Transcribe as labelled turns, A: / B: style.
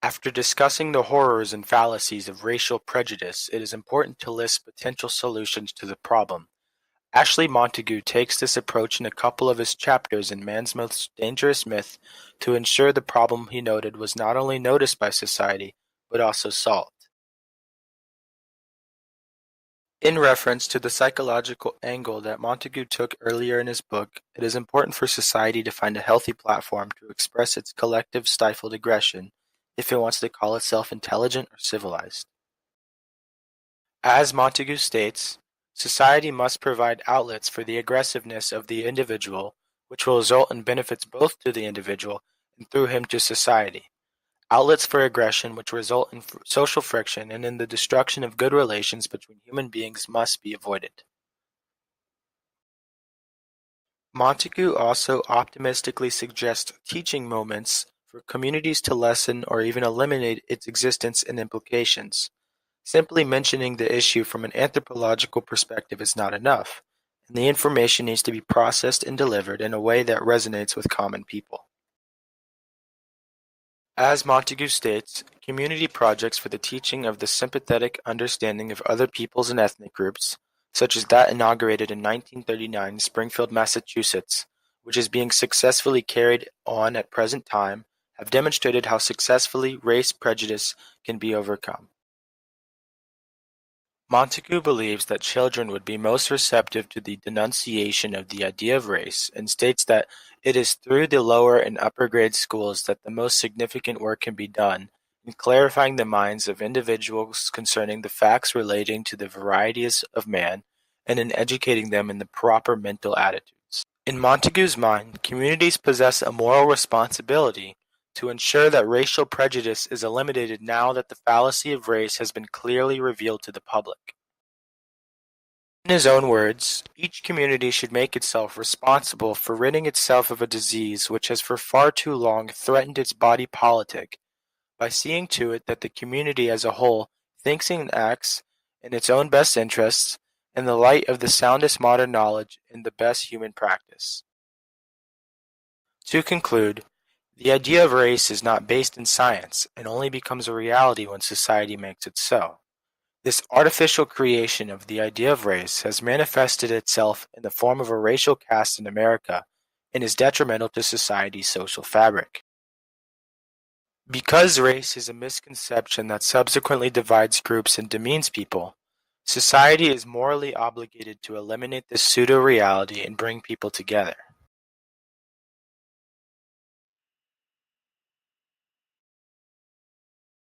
A: After discussing the horrors and fallacies of racial prejudice, it is important to list potential solutions to the problem. Ashley Montagu takes this approach in a couple of his chapters in Man's Most Dangerous Myth to ensure the problem he noted was not only noticed by society, but also solved. In reference to the psychological angle that Montagu took earlier in his book, it is important for society to find a healthy platform to express its collective stifled aggression, if it wants to call itself intelligent or civilized. As Montagu states, society must provide outlets for the aggressiveness of the individual, which will result in benefits both to the individual and through him to society. Outlets for aggression which result in social friction and in the destruction of good relations between human beings must be avoided. Montagu also optimistically suggests teaching moments for communities to lessen or even eliminate its existence and implications. Simply mentioning the issue from an anthropological perspective is not enough, and the information needs to be processed and delivered in a way that resonates with common people. As Montagu states, community projects for the teaching of the sympathetic understanding of other peoples and ethnic groups, such as that inaugurated in 1939 in Springfield, Massachusetts, which is being successfully carried on at present time, have demonstrated how successfully race prejudice can be overcome. Montagu believes that children would be most receptive to the denunciation of the idea of race, and states that it is through the lower and upper grade schools that the most significant work can be done in clarifying the minds of individuals concerning the facts relating to the varieties of man, and in educating them in the proper mental attitudes. In Montagu's mind, communities possess a moral responsibility to ensure that racial prejudice is eliminated now that the fallacy of race has been clearly revealed to the public. In his own words, each community should make itself responsible for ridding itself of a disease which has for far too long threatened its body politic, by seeing to it that the community as a whole thinks and acts in its own best interests, in the light of the soundest modern knowledge and the best human practice. To conclude, the idea of race is not based in science, and only becomes a reality when society makes it so. This artificial creation of the idea of race has manifested itself in the form of a racial caste in America, and is detrimental to society's social fabric. Because race is a misconception that subsequently divides groups and demeans people, society is morally obligated to eliminate this pseudo-reality and bring people together.